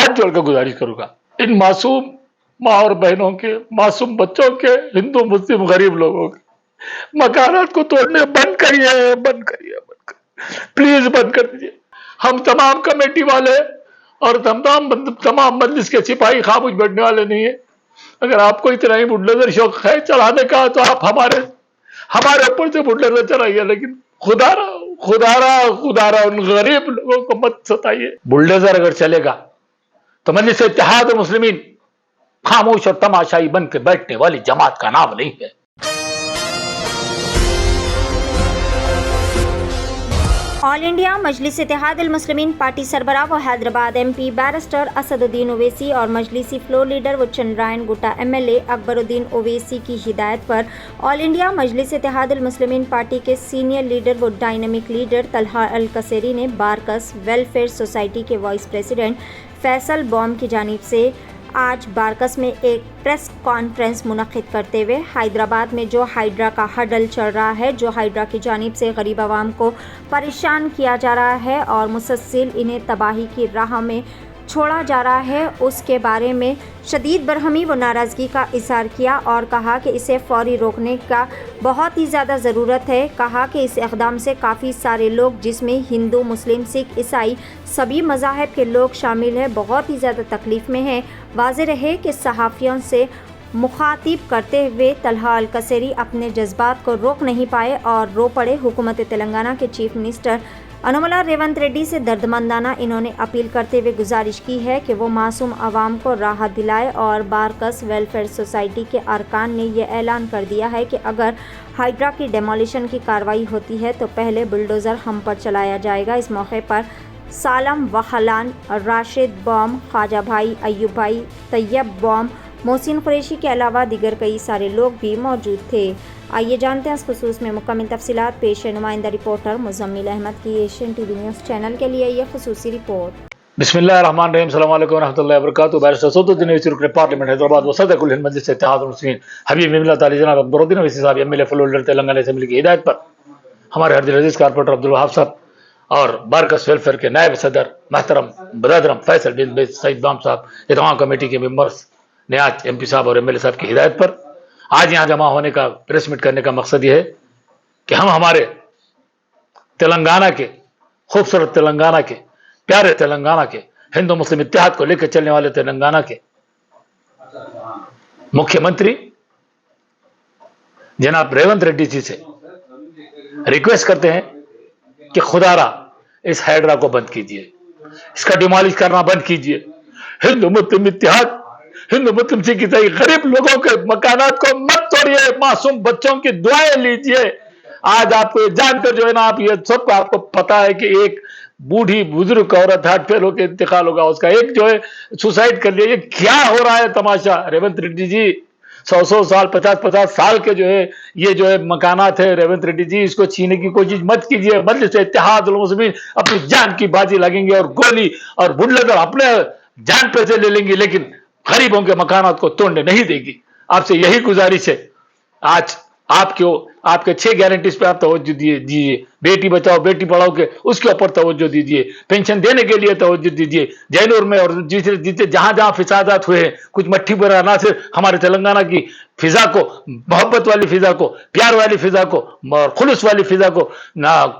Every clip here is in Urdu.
ہاتھ جوڑ کر گزارش کروں گا، ان معصوم ماں اور بہنوں کے، معصوم بچوں کے، ہندو مسلم غریب لوگوں کے مکانات کو توڑنے بند کریے، بند کریے، پلیز بند کر دیجیے۔ ہم تمام کمیٹی والے اور تمام مجلس کے سپاہی خاموش بیٹھنے والے نہیں ہیں۔ اگر آپ کو اتنا ہی بلڈوزر شوق ہے چلانے کا تو آپ ہمارے اوپر سے بلڈوزر چلائیے، لیکن خدا را ان غریب لوگوں کو مت ستائیے۔ بلڈوزر اگر چلے گا تو مجلس اتحاد المسلمین خاموش اور تماشائی بن کے بیٹھنے والی جماعت کا نام نہیں ہے۔ آل انڈیا مجلس اتحاد المسلمین پارٹی سربراہ و Hyderabad M P barrister Asaduddin Owaisi اور مجلسی فلور لیڈر و Chandrayangutta M L A Akbaruddin Owaisi کی ہدایت پر all India Majlis Ittehadul Muslimeen party کے سینئر لیڈر و ڈائنامک لیڈر طلحہ القصیری نے بارکس ویلفیئر سوسائٹی کے وائس پریزیڈنٹ فیصل بوم کی جانب سے آج بارکس میں ایک پریس کانفرنس منعقد کرتے ہوئے حیدرآباد میں جو ہائیڈرا کا ہڈل چل رہا ہے، جو ہائیڈرا کی جانب سے غریب عوام کو پریشان کیا جا رہا ہے اور مسلسل انہیں تباہی کی راہ میں چھوڑا جا رہا ہے، اس کے بارے میں شدید برہمی و ناراضگی کا اظہار کیا اور کہا کہ اسے فوری روکنے کا بہت ہی زیادہ ضرورت ہے۔ کہا کہ اس اقدام سے کافی سارے لوگ، جس میں ہندو، مسلم، سکھ، عیسائی سبھی مذاہب کے لوگ شامل ہیں، بہت ہی زیادہ تکلیف میں ہیں۔ واضح رہے کہ صحافیوں سے مخاطب کرتے ہوئے طلحہ القصیری اپنے جذبات کو روک نہیں پائے اور رو پڑے۔ حکومت تلنگانہ کے چیف منسٹر انوملا ریونت ریڈی سے دردمندانہ انہوں نے اپیل کرتے ہوئے گزارش کی ہے کہ وہ معصوم عوام کو راحت دلائے اور بارکس ویلفیئر سوسائٹی کے ارکان نے یہ اعلان کر دیا ہے کہ اگر ہائیڈرا کی ڈیمولیشن کی کارروائی ہوتی ہے تو پہلے بلڈوزر ہم پر چلایا جائے گا۔ اس موقع پر سالم وخلان، راشد بوم، خواجہ بھائی، ایوب بھائی، طیب بوم، محسن قریشی کے علاوہ دیگر کئی سارے لوگ بھی موجود تھے۔ آئیے جانتے ہیں اس خصوص میں مکمل تفصیلات۔ پیش ہے نمائندہ رپورٹر مزمل احمد کی Asian T V news channel کے لیے یہ خصوصی رپورٹ۔ بسم اللہ الرحمن الرحیم، السلام علیکم ورحمۃ اللہ وبرکاتہ۔ بیرسٹر اسد الدین اویسی رکن پارلیمنٹ حیدرآباد و صدر کل ہند مجلس اتحاد المسلمین حبیب اللہ تعالی جناب اکبر الدین اویسی صاحب M L A floor leader Telangana assembly کی ہدایت پر ہمارے ہر دل عزیز کارپوریٹر عبدالوہاب صاحب اور بارکس ویلفیئر کے نائب صدر محترم برادرم فیصل بن سعید بام صاحب، یہ تمام کمیٹی کے ممبرس نے آج ایم پی صاحب اور ایم ایل اے صاحب کی ہدایت پر آج یہاں جمع ہونے کا، پریس میٹ کرنے کا مقصد یہ ہے کہ ہم ہمارے تلنگانہ کے، خوبصورت تلنگانہ کے، پیارے تلنگانہ کے، ہندو مسلم اتحاد کو لے کے چلنے والے تلنگانہ کے مکھیہ منتری جناب ریونت ریڈی جی سے ریکویسٹ کرتے ہیں کہ خدا را اس ہائیڈرا کو بند کیجیے، اس کا ڈیمالش کرنا بند کیجیے۔ ہندو مسلم اتحاد، ہندو مسلم سکھ عیسائی غریب لوگوں کے مکانات کو مت توڑیے، معصوم بچوں کی دعائیں لیجیے۔ آج آپ کو جان کر جو ہے نا، آپ یہ سب کو آپ کو پتا ہے کہ ایک بوڑھی بزرگ عورت ہارٹ فیل ہو کے انتقال ہوگا، اس کا ایک جو ہے سوسائڈ کر لیا۔ یہ کیا ہو رہا ہے تماشا؟ ریونت ریڈی جی 100 سال 50 سال کے جو ہے یہ جو ہے مکانات ہے، ریونت ریڈی جی اس کو چھیننے کی کوشش مت کیجیے۔ مجلس اتحاد المسلمین اپنی جان کی بازی لگیں گے اور گولی اور بلڈوزر اپنے جان پہ سے لے لیں گے، لیکن غریبوں کے مکانات کو توڑنے نہیں دے گی۔ آپ سے یہی گزارش ہے، آج آپ کے 6 گارنٹیز پہ آپ توجہ دیجیے، بیٹی بچاؤ بیٹی پڑھاؤ کے اس کے اوپر توجہ دیجیے، پینشن دینے کے لیے توجہ دیجیے۔ جینور میں اور جیسے جہاں جہاں فسادات ہوئے ہیں، کچھ مٹھی برا نہ صرف ہمارے تلنگانہ کی فضا کو، محبت والی فضا کو، پیار والی فضا کو اور خلوص والی فضا کو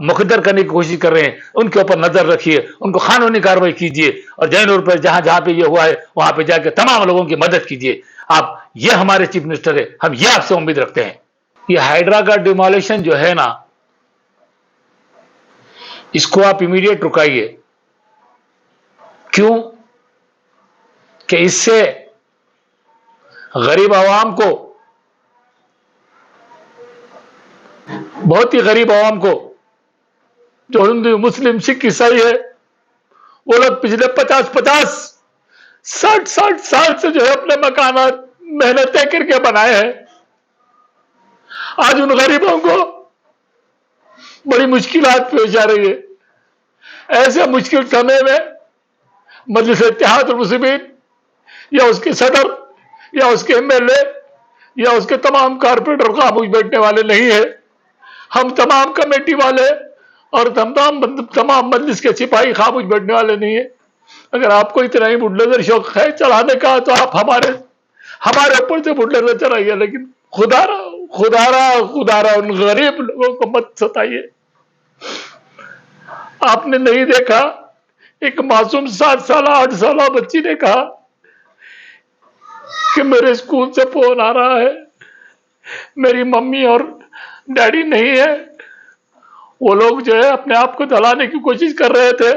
مخدر کرنے کی کوشش کر رہے ہیں، ان کے اوپر نظر رکھیے، ان کو قانونی کارروائی کیجیے اور جینور پر جہاں جہاں پہ یہ ہوا ہے وہاں پہ جا کے تمام لوگوں کی مدد کیجیے۔ آپ یہ ہمارے چیف منسٹر ہے، ہم یہ آپ سے امید رکھتے ہیں۔ یہ ہائیڈرا کا ڈیمولیشن جو ہے نا، اس کو آپ امیڈیٹ رکائیے۔ کیوں کہ اس سے غریب عوام کو، بہت ہی غریب عوام کو، جو ہندو مسلم سکھ عیسائی ہے، وہ لوگ پچھلے 50 سال سے جو ہے اپنے مکانات محنتیں کر کے بنائے ہیں، آج ان غریبوں کو بڑی مشکلات پیش آ رہی ہے۔ ایسے مشکل سمے میں مجلس اتحاد المسلمین یا اس کے صدر یا اس کے ایم ایل اے یا اس کے تمام کارپوریٹر خاموش بیٹھنے والے نہیں ہیں۔ ہم تمام کمیٹی والے اور تمام مجلس کے سپاہی خاموش بیٹھنے والے نہیں ہیں۔ اگر آپ کو اتنا ہی بلڈوزر شوق ہے چلانے کا تو آپ ہمارے اوپر سے بلڈوزر چلائیے، لیکن خدا را ان غریب لوگوں کو مت ستائیے۔ آپ نے نہیں دیکھا ایک معصوم 7 سالہ 8 سالہ بچی نے کہا کہ میرے اسکول سے فون آ رہا ہے، میری ممی اور ڈیڈی نہیں ہے، وہ لوگ جو ہے اپنے آپ کو جلانے کی کوشش کر رہے تھے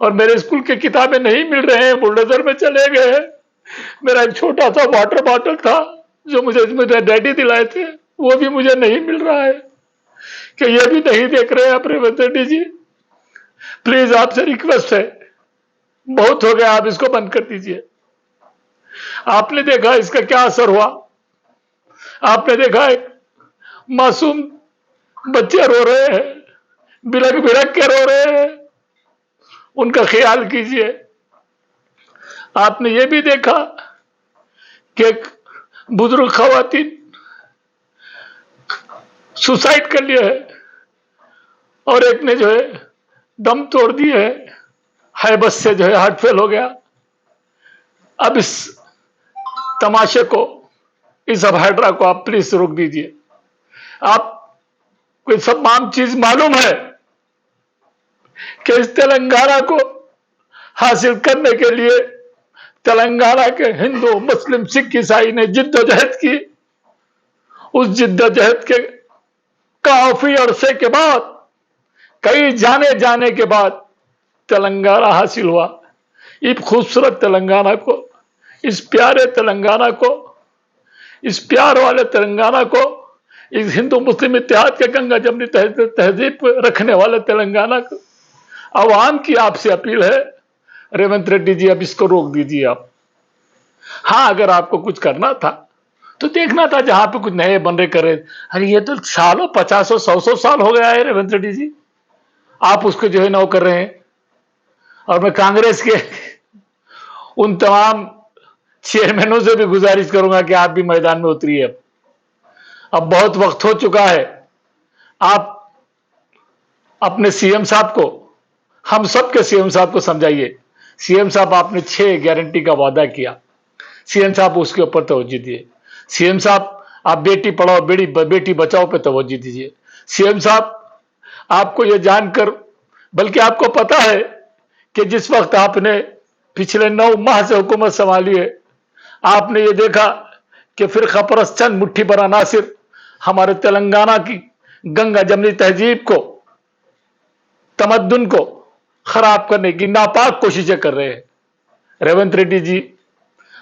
اور میرے اسکول کی کتابیں نہیں مل رہے ہیں، بلڈوزر میں چلے گئے ہیں، میرا ایک چھوٹا سا واٹر باٹل تھا جو مجھے ڈیڈی دلائے تھے وہ بھی مجھے نہیں مل رہا ہے، کہ یہ بھی نہیں دیکھ رہے ہیں اپنے ریونت جی؟ پلیز آپ سے ریکویسٹ ہے، بہت ہو گیا، آپ اس کو بند کر دیجئے۔ آپ نے دیکھا اس کا کیا اثر ہوا، آپ نے دیکھا ایک معصوم بچے رو رہے ہیں، بلک بلک کے رو رہے ہیں، ان کا خیال کیجئے۔ آپ نے یہ بھی دیکھا کہ ایک بزرگ خواتین سوسائڈ کر لیا ہے اور ایک نے جو ہے دم توڑ دی ہے، ہائبس سے جو ہے ہارٹ فیل ہو گیا۔ اب اس تماشے کو، اس اب ہائیڈرا کو آپ پلیز روک دیجئے۔ آپ کو یہ تمام چیز معلوم ہے کہ اس تلنگانہ کو حاصل کرنے کے لیے تلنگانہ کے ہندو مسلم سکھ عیسائی نے جد و جہد کی، اس جد و جہد کے کافی عرصے کے بعد، کئی جانے کے بعد تلنگانہ حاصل ہوا۔ اس خوبصورت تلنگانہ کو، اس پیارے تلنگانہ کو، اس پیار والے تلنگانہ کو، اس ہندو مسلم اتحاد کے گنگا جمنی تہذیب رکھنے والے تلنگانہ کو، عوام کی آپ سے اپیل ہے، ریونت ریڈی جی اب اس کو روک دیجیے آپ۔ ہاں اگر آپ کو کچھ کرنا تھا تو دیکھنا تھا جہاں پہ کچھ نئے بندے کر رہے، ارے یہ تو سالوں 50 100 سال ہو گیا ہے ریونت ریڈی جی، آپ اس کو جو ہے نو کر رہے ہیں۔ اور میں کانگریس کے ان تمام چیئرمینوں سے بھی گزارش کروں گا کہ آپ بھی میدان میں اتریے۔ اب بہت وقت ہو چکا ہے، آپ اپنے سی ایم صاحب کو، ہم سب کے سی ایم صاحب کو سمجھائیے۔ سی ایم صاحب آپ نے 6 گارنٹی کا وعدہ کیا، سی ایم صاحب اس کے اوپر توجہ دیے۔ سی ایم صاحب آپ بیٹی پڑھاؤ بیٹی بچاؤ پہ توجہ دیجیے۔ سی ایم صاحب آپ کو یہ جان کر، بلکہ آپ کو پتا ہے کہ جس وقت آپ نے پچھلے 9 ماہ سے حکومت سنبھالی ہے، آپ نے یہ دیکھا کہ فرقہ پرست چند مٹھی بھر عناصر ہمارے تلنگانہ کی گنگا جمنی تہذیب کو، تمدن کو خراب کرنے کی ناپاک کوششیں کر رہے ہیں۔ ریونت ریڈی جی،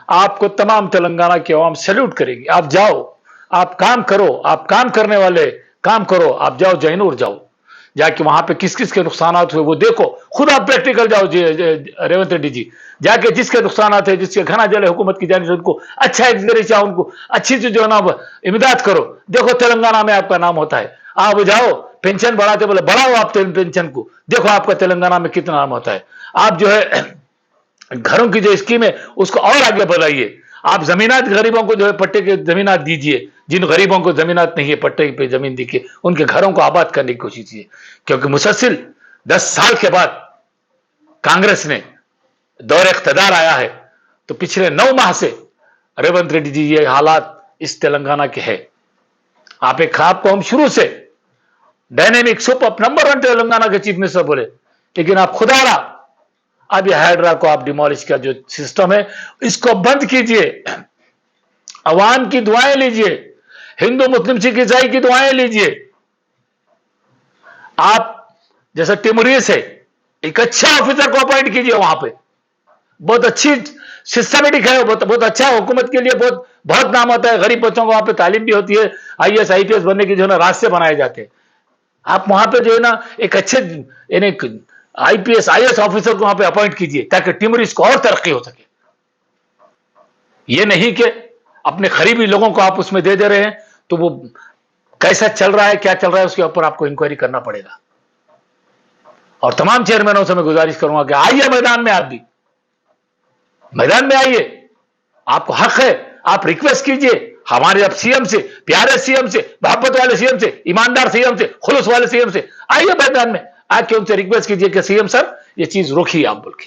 آپ کو تمام تلنگانہ کی عوام سیلوٹ کرے گی۔ آپ جاؤ، آپ کام کرو، آپ کام کرنے والے کام کرو، آپ جاؤ جینور جاؤ، جا کے وہاں پہ کس کس کے نقصانات ہوئے وہ دیکھو، خود آپ پریکٹیکل جاؤ ریونت ریڈی جی، جا کے جس کے نقصانات ہے، جس کے گھنا جل ہے حکومت کی جانب سے، ان کو اچھا ایکسپیرینس، ان کو اچھی سے جو ہے نا امداد کرو۔ دیکھو تلنگانہ میں آپ کا نام ہوتا ہے، آپ جاؤ پینشن بڑھاتے بولے بڑھاؤ آپ پینشن کو، دیکھو آپ کا تلنگانہ میں کتنا نام ہوتا ہے۔ آپ جو ہے گھروں کی جو اسکیم ہے اس کو اور آگے بڑھائیے۔ آپ زمینات غریبوں کو جو ہے پٹے کے زمینات دیجئے، جن غریبوں کو زمینات نہیں ہے پٹے پہ زمین دیکھیے، ان کے گھروں کو آباد کرنے کی کوشش کیجیے، کیونکہ مسلسل 10 سال کے بعد کانگریس نے دور اقتدار آیا ہے، تو پچھلے 9 ماہ سے ریونت ریڈی جی یہ حالات اس تلنگانہ کے ہے۔ آپ کو ہم شروع سے ڈائنامک سپر نمبر 1 تلنگانہ کے چیف منسٹر بولے، لیکن آپ خدا را اب یہ ہائیڈرا کو آپ ڈیمولش کا جو سسٹم ہے اس کو بند کیجئے، عوام کی دعائیں لیجئے، ہندو مسلم سکھ عیسائی کی دعائیں لیجئے۔ آپ جیسا ٹیموریس ہے، ایک اچھا آفیسر کو اپوائنٹ کیجئے وہاں پہ، بہت اچھی سسٹمیٹک ہے، بہت اچھا حکومت کے لیے بہت نام ہوتا ہے، غریب بچوں کو وہاں پہ تعلیم بھی ہوتی ہے، IAS IPS بننے کی جو ہے نا راستے بنائے جاتے ہیں۔ آپ وہاں پہ جو ہے نا ایک اچھے یعنی IPS IAS آفیسر کو وہاں پہ اپوائنٹ کیجئے تاکہ ٹیموریس کو اور ترقی ہو سکے۔ یہ نہیں کہ اپنے قریبی لوگوں کو آپ اس میں دے رہے ہیں، تو وہ کیسا چل رہا ہے کیا چل رہا ہے اس کے اوپر آپ کو انکوائری کرنا پڑے گا۔ اور تمام چیئرمینوں سے میں گزارش کروں گا کہ آئیے میدان میں، آپ بھی میدان میں آئیے، آپ کو حق ہے، آپ ریکویسٹ کیجئے ہمارے اب سی ایم سے، پیارے سی ایم سے، محبت والے سی ایم سے، ایماندار سی ایم سے، خلوص والے سی ایم سے، آئیے میدان میں آ کے ان سے ریکویسٹ کیجئے کہ سی ایم سر یہ چیز روکیے آپ بول کے۔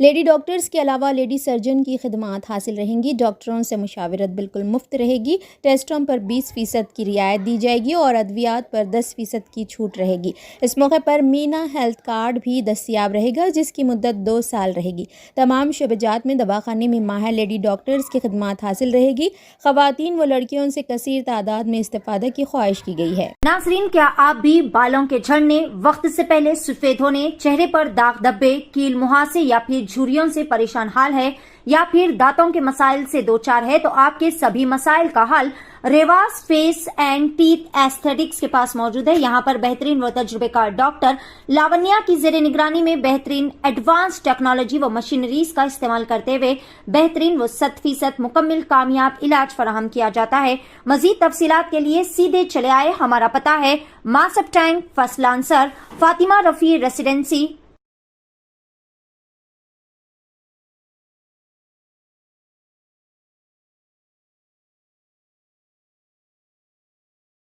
لیڈی ڈاکٹرز کے علاوہ لیڈی سرجن کی خدمات حاصل رہیں گی. ڈاکٹروں سے مشاورت بالکل مفت رہے گی. ٹیسٹوں پر 20% کی رعایت دی جائے گی اور ادویات پر 10% کی چھوٹ رہے گی. اس موقع پر مینا ہیلتھ کارڈ بھی دستیاب رہے گا جس کی مدت 2 سال رہے گی. تمام شعبہ جات میں دواخانے میں ماہر لیڈی ڈاکٹرز کی خدمات حاصل رہے گی. خواتین و لڑکیوں سے کثیر تعداد میں استفادہ کی خواہش کی گئی ہے. ناظرین، کیا آپ بھی بالوں کے جھڑنے، وقت سے پہلے سفید ہونے، چہرے پر داغ دھبے، کیل مہاسے یا پھر جھریوں سے پریشان حال ہے یا پھر دانتوں کے مسائل سے دوچار ہے تو آپ کے سبھی مسائل کا حل Riwaz face and teeth aesthetics کے پاس موجود ہے. یہاں پر بہترین و تجربہ کار ڈاکٹر لاونیا کی زیر نگرانی میں بہترین ایڈوانس ٹیکنالوجی و مشینریز کا استعمال کرتے ہوئے بہترین و 100% مکمل کامیاب علاج فراہم کیا جاتا ہے. مزید تفصیلات کے لیے سیدھے چلے آئے. ہمارا پتہ ہے ماسپ ٹینک، فرسٹ لانسر، فاطمہ رفیع ریسیڈنسی،